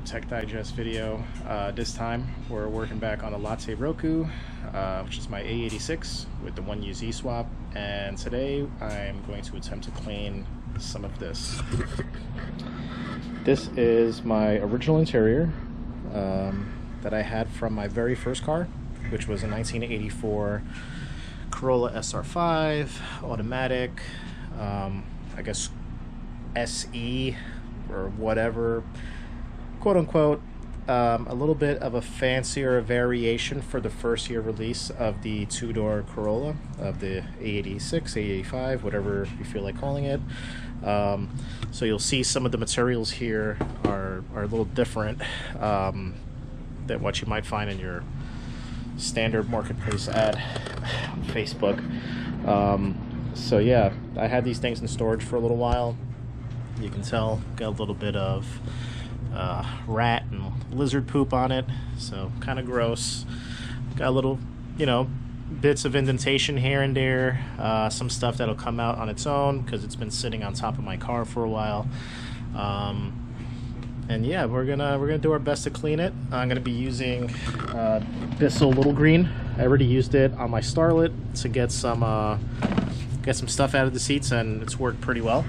Tech Digest video. This time we're working back on a Latte Roku, which is my AE86 with the 1UZ swap, and today I'm going to attempt to clean some of this. This is my original interior that I had from my very first car, which was a 1984 Corolla SR5 automatic, I guess SE or whatever, quote unquote. A little bit of a fancier variation for the first year release of the two-door Corolla, of the AE86, AE85, whatever you feel like calling it. So you'll see some of the materials here are a little different than what you might find in your standard marketplace ad on Facebook. So yeah, I had these things in storage for a little while. You can tell, got a little bit of rat and lizard poop on it, so kind of gross. Got a little, bits of indentation here and there, some stuff that'll come out on its own because it's been sitting on top of my car for a while. And yeah, we're gonna do our best to clean it. I'm gonna be using Bissell Little Green. I already used it on my Starlet to get some stuff out of the seats, and it's worked pretty well.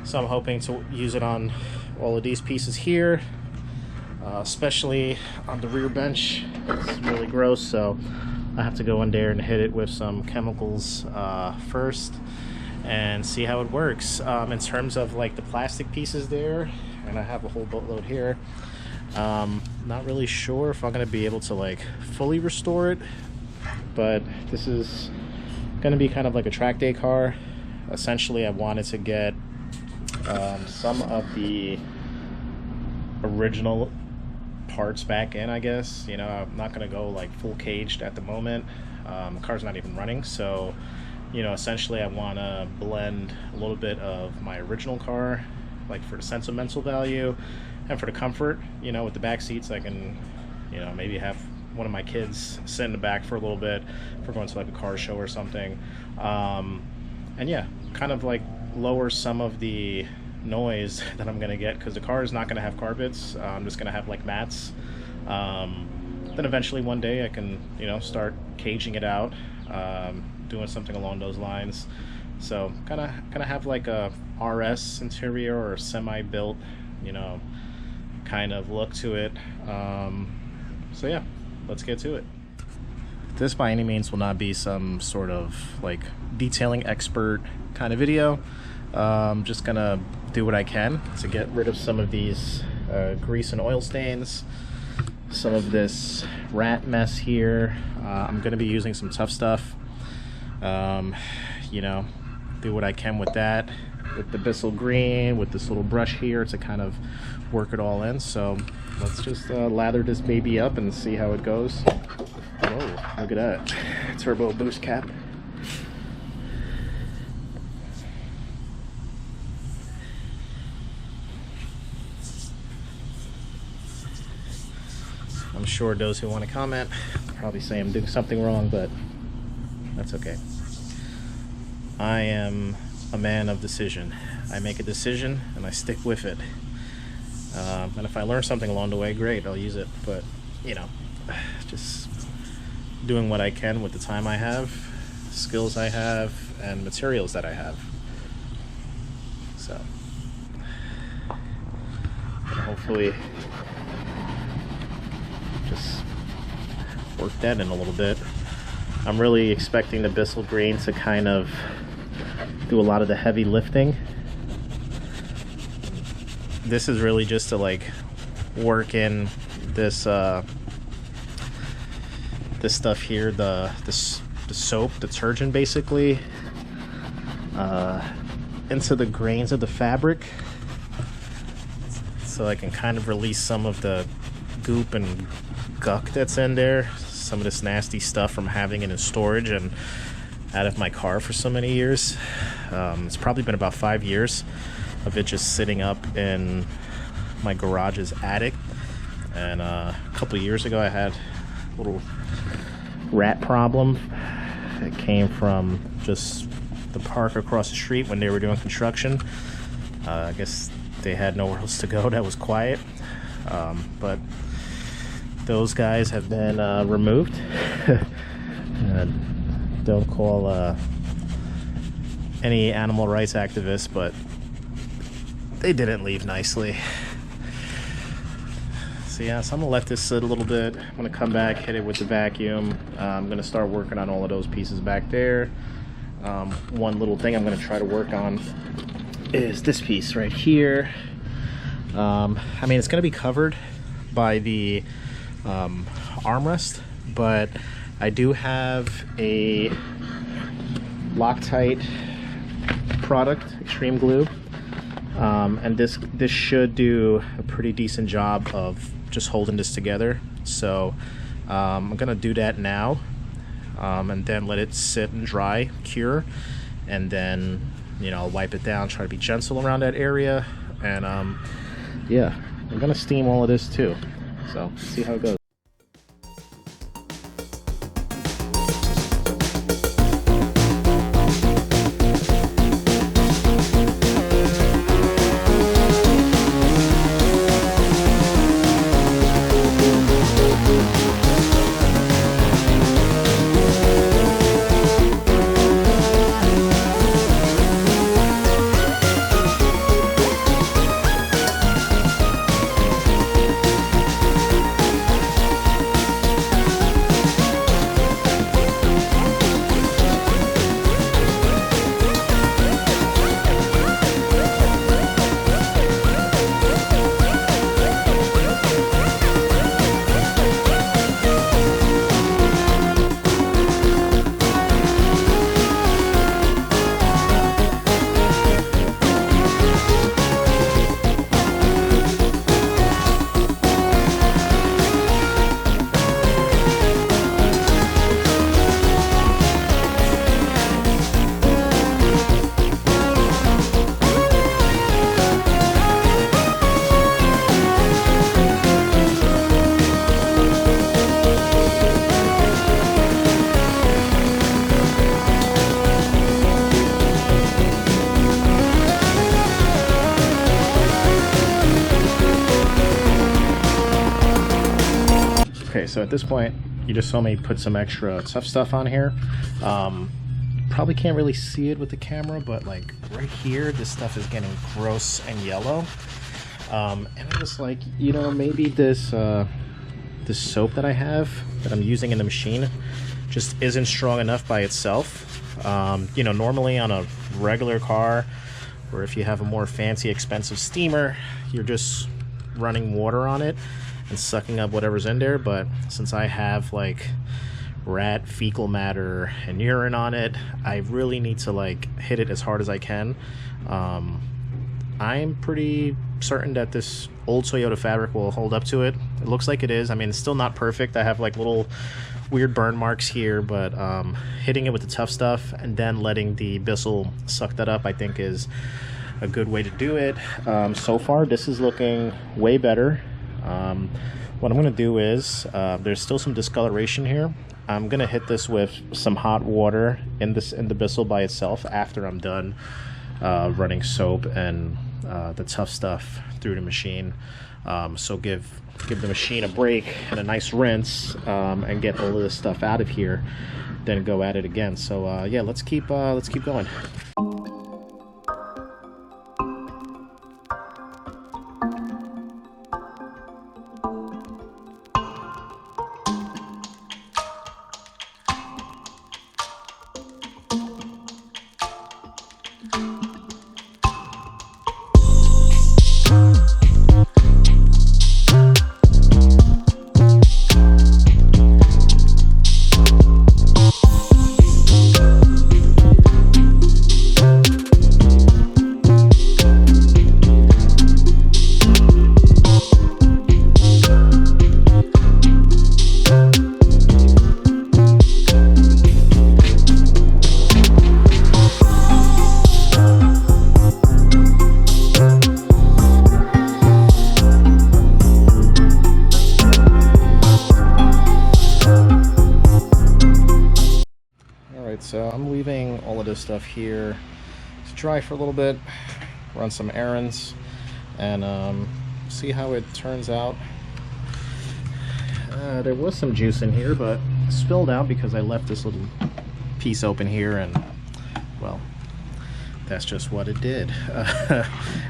So I'm hoping to use it on all of these pieces here, especially on the rear bench. It's really gross, so I have to go in there and hit it with some chemicals first and see how it works. In terms of like the plastic pieces there, and I have a whole boatload here, not really sure if I'm going to be able to like fully restore it, but this is going to be kind of like a track day car. Essentially, I wanted to get some of the original parts back in, I guess. I'm not going to go like full caged at the moment. The car's not even running, so essentially I want to blend a little bit of my original car, like for the sentimental value and for the comfort. With the back seats, I can maybe have one of my kids sit in the back for a little bit if we're going to like a car show or something, and yeah, kind of like lower some of the noise that I'm gonna get, because the car is not gonna have carpets. I'm just gonna have like mats. Then eventually one day I can start caging it out, doing something along those lines. So kind of have like a RS interior or semi-built kind of look to it. So yeah, let's get to it. This by any means will not be some sort of like detailing expert kind of video. Just gonna do what I can to get rid of some of these grease and oil stains, some of this rat mess here. I'm gonna be using some tough stuff, do what I can with that, with the Bissell Green, with this little brush here to kind of work it all in. So let's just lather this baby up and see how it goes. Oh, look at that turbo boost cap. I'm sure those who want to comment probably say I'm doing something wrong, but that's okay. I am a man of decision. I make a decision and I stick with it. And if I learn something along the way, great, I'll use it. But, just doing what I can with the time I have, skills I have, and materials that I have. So, hopefully just work that in a little bit. I'm really expecting the Bissell Green to kind of do a lot of the heavy lifting. This is really just to like work in this this stuff here, the soap, detergent basically, into the grains of the fabric, so I can kind of release some of the goop and guck that's in there, some of this nasty stuff from having it in storage and out of my car for so many years. It's probably been about 5 years of it just sitting up in my garage's attic, and a couple of years ago I had a little rat problem. It came from just the park across the street when they were doing construction. I guess they had nowhere else to go that was quiet. But those guys have been removed. Don't call any animal rights activists, but they didn't leave nicely. So yeah, so I'm gonna let this sit a little bit. I'm gonna come back, hit it with the vacuum. I'm gonna start working on all of those pieces back there. One little thing I'm gonna try to work on is this piece right here. I mean, it's gonna be covered by the armrest, but I do have a Loctite product, extreme glue, and this should do a pretty decent job of just holding this together. So I'm gonna do that now, and then let it sit and dry, cure, and then, you know, wipe it down, try to be gentle around that area. And yeah, I'm gonna steam all of this too, so see how it goes. Okay, so at this point, you just saw me put some extra tough stuff on here. Probably can't really see it with the camera, but like right here, this stuff is getting gross and yellow. And I was like, you know, maybe this this soap that I have, that I'm using in the machine, just isn't strong enough by itself. You know, normally on a regular car, or if you have a more fancy, expensive steamer, you're just running water on it and sucking up whatever's in there. But since I have like rat fecal matter and urine on it, I really need to like hit it as hard as I can. I'm pretty certain that this old Toyota fabric will hold up to it. It looks like it is. I mean, it's still not perfect. I have like little weird burn marks here, but hitting it with the tough stuff and then letting the Bissell suck that up, I think, is a good way to do it. So far this is looking way better. What I'm going to do is, there's still some discoloration here. I'm going to hit this with some hot water in the Bissell by itself after I'm done running soap and the tough stuff through the machine. So give the machine a break and a nice rinse, and get all of this stuff out of here, then go at it again. So yeah, let's keep going. So I'm leaving all of this stuff here to dry for a little bit, run some errands, and see how it turns out. There was some juice in here, but spilled out because I left this little piece open here, and well, that's just what it did.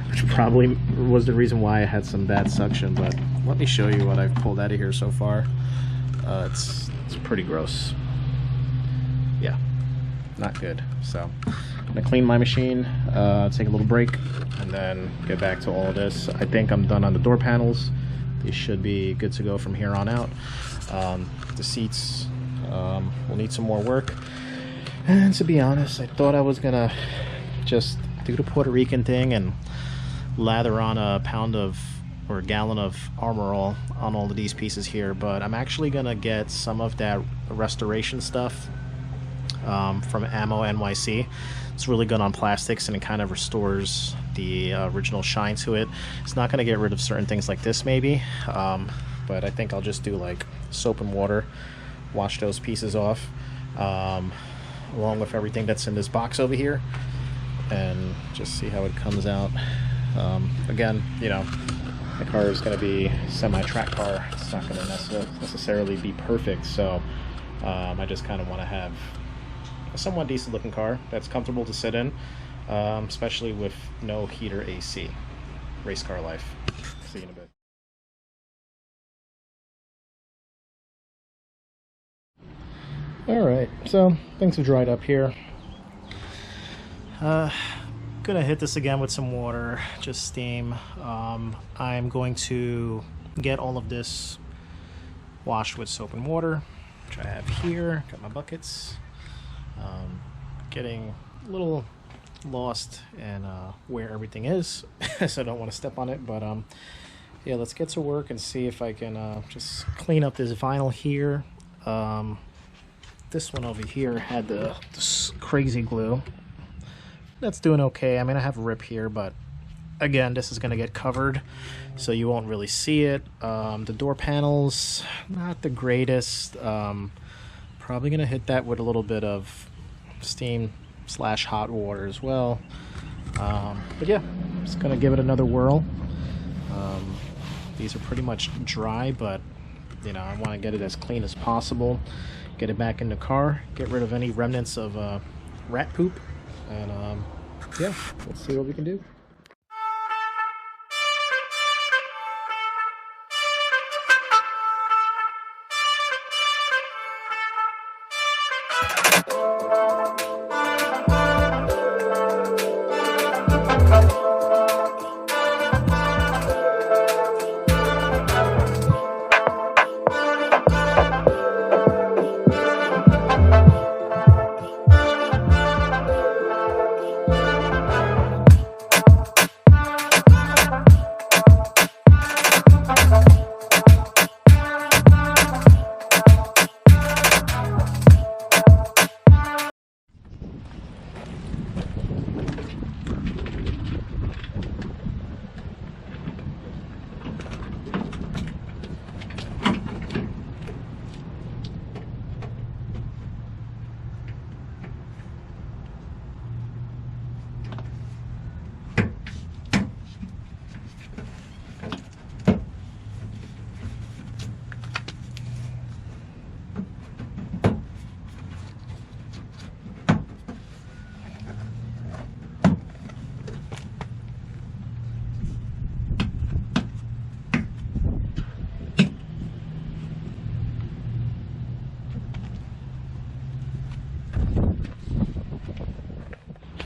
Which probably was the reason why I had some bad suction, but let me show you what I've pulled out of here so far. It's pretty gross. Yeah, not good. So I'm gonna clean my machine, take a little break, and then get back to all of this. I think I'm done on the door panels. These should be good to go from here on out. The seats will need some more work. And to be honest, I thought I was gonna just do the Puerto Rican thing and lather on a pound of or a gallon of Armor All on all of these pieces here, but I'm actually gonna get some of that restoration stuff from AMMO NYC. It's really good on plastics, and it kind of restores the original shine to it. It's not going to get rid of certain things like this maybe, but I think I'll just do like soap and water, wash those pieces off, along with everything that's in this box over here, and just see how it comes out. Again, you know, the car is going to be semi-track car. It's not going to necessarily be perfect, so I just kind of want to have a somewhat decent looking car that's comfortable to sit in, especially with no heater AC. Race car life. See you in a bit. Alright, so things have dried up here. Gonna hit this again with some water, just steam. I'm going to get all of this washed with soap and water, which I have here. Got my buckets. Getting a little lost in where everything is, so I don't want to step on it, but yeah, let's get to work and see if I can just clean up this vinyl here. This one over here had this crazy glue. That's doing okay. I mean, I have a rip here, but again, this is going to get covered, so you won't really see it. The door panels, not the greatest. Probably going to hit that with a little bit of steam / hot water as well. But yeah, just going to give it another whirl. These are pretty much dry, but you know, I want to get it as clean as possible. Get it back in the car, get rid of any remnants of rat poop, and yeah, let's see what we can do.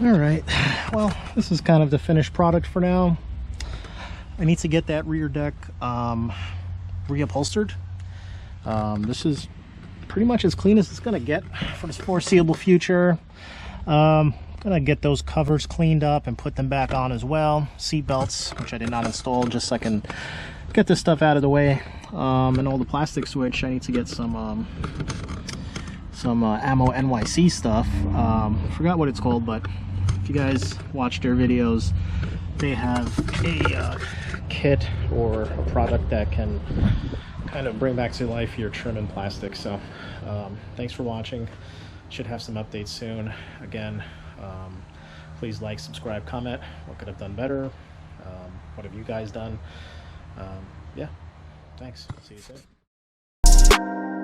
Alright, well, this is kind of the finished product for now. I need to get that rear deck reupholstered. This is pretty much as clean as it's going to get for the foreseeable future. Gonna get those covers cleaned up and put them back on as well. Seat belts, which I did not install, just so I can get this stuff out of the way. And all the plastic switch, I need to get some AMMO NYC stuff. Forgot what it's called, but if you guys watch their videos, they have a kit or a product that can kind of bring back to life your trim and plastic. So thanks for watching. Should have some updates soon. Again, please like, subscribe, comment. What could have done better? What have you guys done? yeah, thanks. See you soon.